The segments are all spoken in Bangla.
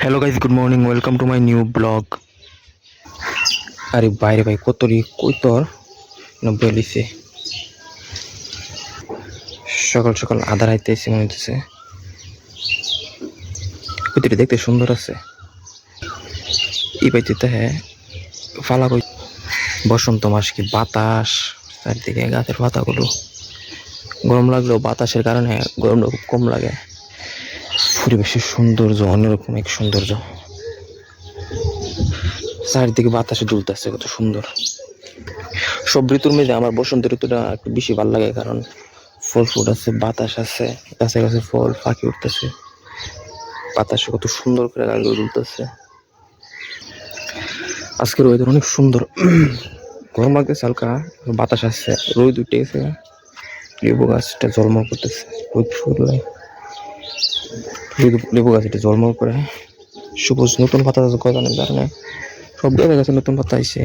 Hello guys, good morning, welcome to my new blog. আরে বাইরে ভাই কতরি কই তোর বলিছে সকাল সকাল আধার হাইতে এসে মনে হচ্ছে কতটি দেখতে সুন্দর আছে। এই বাইতে হ্যাঁ ফালা কই বসন্ত মাস, কি বাতাস চারদিকে, গাছের পাতাগুলো গরম লাগলেও বাতাসের কারণে গরমটা খুব কম লাগে। পরিবেশের সৌন্দর্য অন্যরকম এক সৌন্দর্য, চারিদিকে বাতাসে দুলতেছে, কত সুন্দর। সব ঋতুর মধ্যে আমার বসন্ত ঋতুটা একটু বেশি ভালো লাগে, কারণ ফল ফুট আছে, বাতাস আছে, গাছে গাছে ফল পাখি উঠতেছে, বাতাসে কত সুন্দর করে গাছগুলো দুলতেছে। আজকের ওয়েদার অনেক সুন্দর, গরম লাগতেছে হালকা, বাতাস আসছে, রোদ উঠে গেছে, লেবু গাছটা জলমল করতেছে, রোদ ফুটলে লেবু গাছ এটা জলমল করে, সবুজ নতুন পাতা গজানোর কারণে সব গাছে নতুন পাতা আইছে।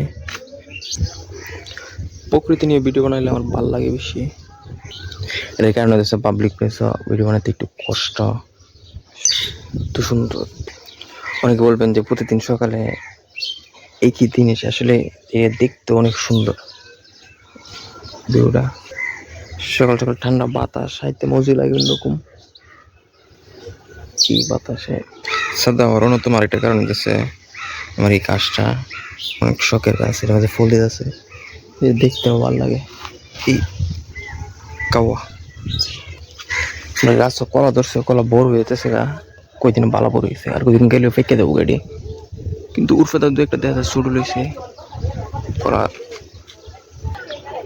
প্রকৃতি নিয়ে ভিডিও বানাইলে আমার ভালো লাগে বেশি, এর কারণে হচ্ছে পাবলিক প্লেস ভিডিও বানাতে একটু কষ্ট। তো সুন্দর, অনেকে বলবেন যে প্রতিদিন সকালে একই জিনিস, আসলে দেখতে অনেক সুন্দর ভিউটা। সকাল সকাল ঠান্ডা বাতাস, হাইতে মজা লাগে অন্যরকম। এই বাতাসে সাদা আমার অন্যতম আরেকটা কারণ হচ্ছে আমার এই গাছটা অনেক শখের গাছ, এর মাঝে ফুল দিয়ে আছে, দেখতেও ভালো লাগে। এই কাওয়া গাছ কলা ধরছে, কলা বড় হইতেছে গা, কয়দিন বালা বড় হয়েছে, আর কয়দিন গেলে ফেঁকে দেবো গাড়ি। কিন্তু উর্ফে দু একটা দেখা যায় শুরু লইছে,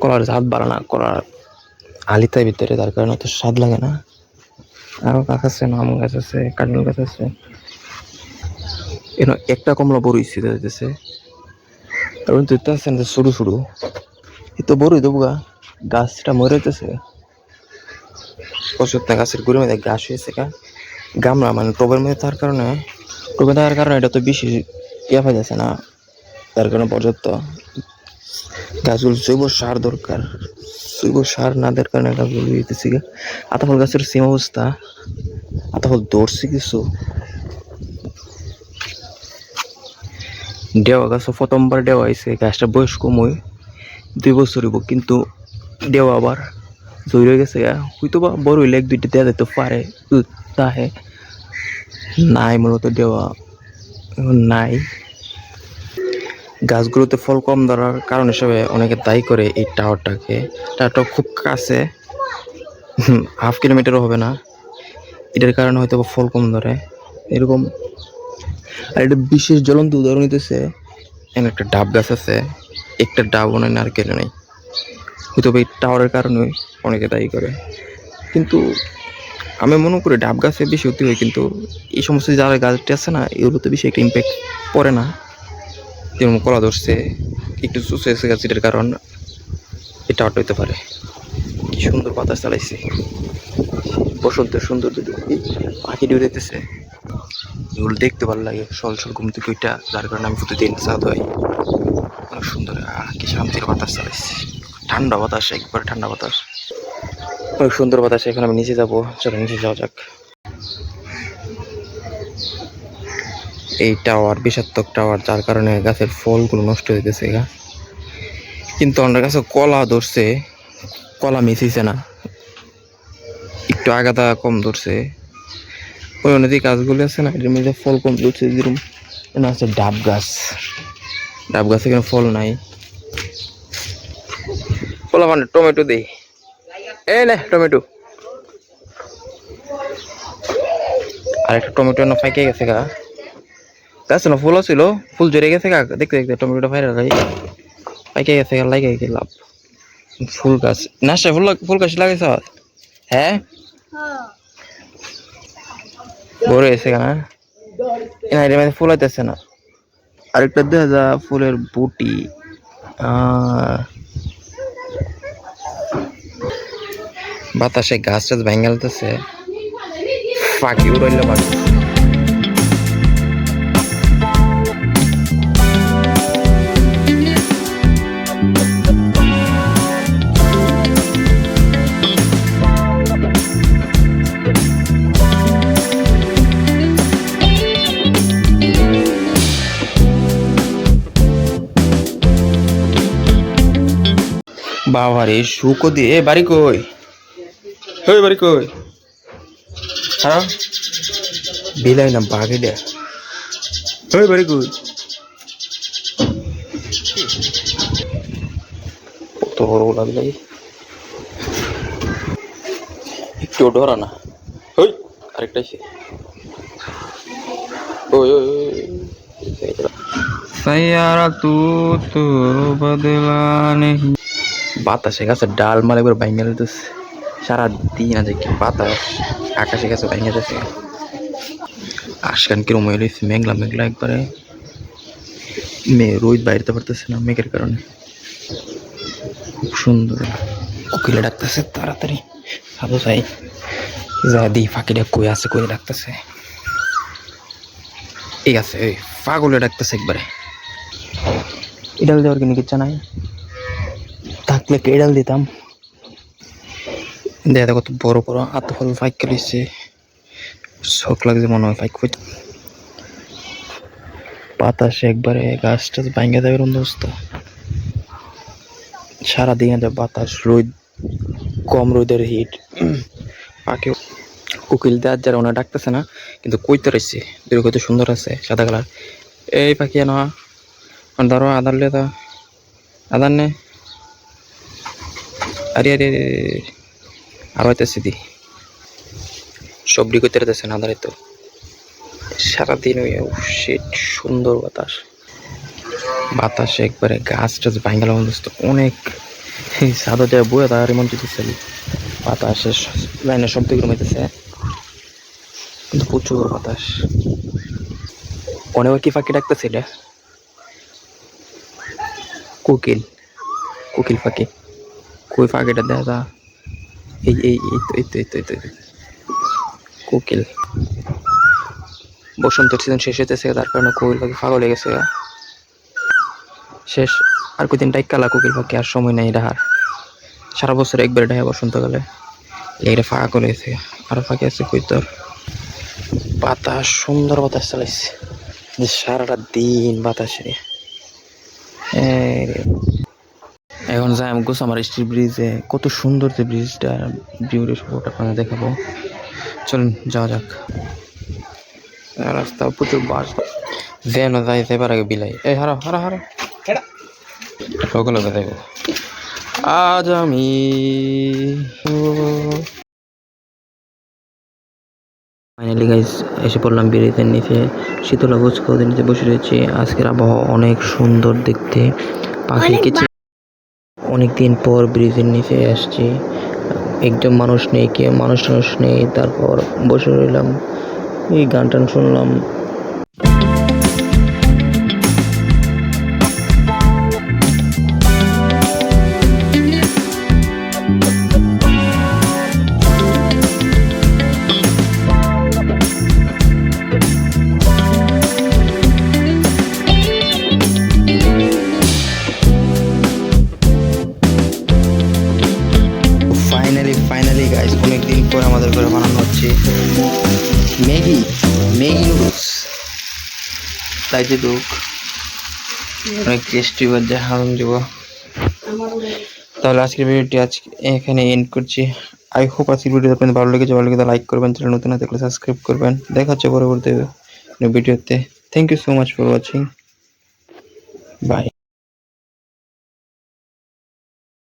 কলার ঝাঁত বাড়া না, কলার আলিতার ভিতরে, তার কারণে অত স্বাদ লাগে না। আরো গাছ আছে, আম গাছ আছে, কাঁঠাল গাছ আছে, একটা কমলা বড় হয়েছে যাইতেছে, কারণ তুই আছে না শুরু শুরু এ তো বড়ই দেবো গা, গাছটা মরে যেতেছে। প্রচুর গাছের গুড়ির মধ্যে ঘাস হয়েছে গা, গামলা মানে টবের মধ্যে থাকার কারণে, টবে থাকার কারণে এটা তো বেশি ইয়া পাই যাচ্ছে না, তার কারণে পর্যাপ্ত গাছগুলো জৈব সার দরকার, জৈব সার না দেওয়ার কারণে গাছগুলো দিতেছি গা। আতাফল গাছের সেম অবস্থা, আতাফল ধরছে কিছু, দেওয়া গাছও প্রথমবার দেওয়া হয়েছে, গাছটা বয়স কম হয় 2 বছর হইব, কিন্তু দেওয়া আবার জয় হয়ে গেছে গা, হয়তো বা বড় হইলে 1-2টা দেওয়া যেতে পারে, তাহে নাই মূলত দেওয়া নাই। গাছগুলোতে ফল কম ধরার কারণ হিসেবে অনেকে দায়ী করে এই টাওয়ারটাকে। টাওয়ারটা খুব কাছে, 1/2 কিলোমিটারও হবে না, এটার কারণে হয়তো ফল কম ধরে এরকম। আর এটা বিশেষ জ্বলন্ত উদাহরণ হইতেছে, এখানে একটা ডাব গাছ আছে, একটা ডাবও নাই, নারকেল নেই, হয়তো এই টাওয়ারের কারণে অনেকে দায়ী করে। কিন্তু আমি মনে করি ডাব গাছে বেশি হতে হয়, কিন্তু এই সমস্ত যারা গাছটি আছে না, এগুলোতে বেশি একটা ইম্প্যাক্ট পড়ে না। যেমন কলা ধরছে, একটু চুষে এসে গেছে, এটার কারণ এটা আট হইতে পারে। কি সুন্দর বাতাস চালাইছে, বসন্তের সুন্দর পাখি উড়াইতেছে, এগুলো দেখতে ভালো লাগে। সল সল ঘুম থেকে ওইটা, যার কারণে আমি প্রতিদিন চা দোয়াই, অনেক সুন্দর। কি শান্তির বাতাস চালাইছে, ঠান্ডা বাতাস, একবারে ঠান্ডা বাতাস, অনেক সুন্দর বাতাস। এখন আমি নিচে যাবো, চলো নিচে যাওয়া যাক। এই টাওয়ার বিষাক্তক টাওয়ার, যার কারণে গাছের ফলগুলো নষ্ট হইতেছে গা। কিন্তু আমার কাছে কলা ধরছে, কলা মিশিছে না, একটু আগাতা কম ধরছে। ওই অনেক গাছগুলো আছে না, এটার মধ্যে ফল কম ধরছে, যেরকম আছে ডাব গাছ, ডাব গাছে এখানে ফল নাই। কলা মানে টমেটো দেই, এই না টমেটো, আর একটা টমেটো না ফাইকে গেছে গা, গাছ না ফুল ছিল, ফুল জড়ে গেছে গা, দেখতে দেখতে টমেটোটা ফাইরা যাই পাইকে গেছে গা, লাগে গেছে লাভ। ফুল গাছ না, সে ফুল গাছ লাগাইছ? হ্যাঁ বড় হয়েছে গা, না এর মধ্যে ফুল হইতেছে না। আরেকটা দেখা যা ফুলের বুটি, বাতাসে গাছ টাছ ভেঙে গেলতেছে, পাখি উড়াইলে পাখি। বাবারে শুকো দিয়ে বাড়ি কই? ওই বাড়ি কই? হ্যাঁ বিলাই না বাঘে দে। ওই বাড়ি কই? কত বড় ওলা বিলাই, একটু ডরা না। ওই আরেকটা এসে ওই ওই সায়ারা তু বদলা নেই। বাতাসে গাছে ডাল মালে করে ভাঙে দিতেছে সারা দিন, আছে কি বাতাস আকাশে গাছে ভাঙে দিতেছে। আশকান কিরম হয়ে রয়েছে, মেঘলা মেঘলা একবারে, রোদ বাইরতে পারতেছে না মেঘের কারণে। খুব সুন্দর কোকিলে ডাকতেছে তাড়াতাড়ি সাধু চাই যা দি ফাঁকিটা কই আছে, কই ডাকতেছে। ঠিক আছে ওই পাগলে ডাকতেছে একবারে। ইডাল দেওয়ার কিনে ইচ্ছা নাই, থাকলে ইডাল দিতাম। দেখা কত বড় বড় আত্মফল ফাইক খেলেছে, শখ লাগছে মনে হয় ফাইক। বাতাসে একবারে গাছ টাছ ভাঙ্গা যাবে অবস্থা। সারাদিন বাতাস, রোদ, কম রোদের হিট, পাখি কোকিল দেওয়ার যারা ওনা ডাকতেছে না, কিন্তু কইতে রয়েছে দুই কত সুন্দর আছে সাদা কালার। এই পাখি না ধরো আধার লে আধার নে, আরে আরে আরো হইতেছে দি সবডি কইতে রয়েছে না আধারে। তো সারাদিন ওই সুন্দর বাতাস, বাতাসে একবারে গাছ টাছ ভাঙ্গা অবস্থা অনেক। সাদা যায় বয়ে তার মন যেতেছে, বাতাসে লাইনের শব্দ ঘুমাইতেছে, কিন্তু প্রচুর বাতাস। অনেক কি ফাঁকি ডাকতেছে এটা কোকিল, কোকিল ফাঁকি কই ফাঁকিটা দেয় তা এই এই কোকিল। বসন্তের সিজন শেষ হইতেছে, তার কারণে কোকিল পাখি ফাঁকা হয়ে গেছে শেষ। আর কদিন ডাইকালা কোকিল পাখি, আর সময় নেই ডাহার, সারা বছর একবারে ডাহে বসন্তকালে এটা ফাঁকা করে গেছে। আরো ফাঁকি আছে কই তোর। বাতাস সুন্দর বাতাস চালাইছে যে সারাটা দিন বাতাসে। এখন যাই আমি গোসামার স্ট্রিট ব্রিজে, কত সুন্দর যে ব্রিজটা, ভিউটা সবটা আপনাদের দেখাবো। চলুন যাওয়া যাক। রাস্তা প্রচুর বাস, যেন যাই যাইবার আগে বিলাই। এই হারা হারা হারা সকলে যাইব। আজ আমি ফাইনালি গাইস এসে পড়লাম ব্রিজের নিচে, শীতলা ফুচকাদের নিচে বসে রয়েছি। আজকের আবহাওয়া অনেক সুন্দর দেখতে, পাখি কিছু অনেকদিন পর ব্রিজের নিচে আসছি। একদম মানুষ নেই, কে মানুষ টানুষ নেই। তারপর বসে রইলাম, এই গান টান শুনলাম। ফাইনালি গাইস অনেকদিন পর আমাদের ঘরে বানানো হচ্ছে ম্যাগি নুডলস, তাই যে দুঃখ অনেক টেস্টি বাজে হারুন দিব। তাহলে আজকের ভিডিওটি আজকে এখানে এন্ড করছি। আই হোপ আজকের ভিডিও আপনাদের ভালো লেগেছে, ভালো লেগে লাইক করবেন, চ্যানেল নতুন না থাকলে সাবস্ক্রাইব করবেন। দেখা হচ্ছে পরবর্তী ভিডিওতে। Thank you so much for watching, by.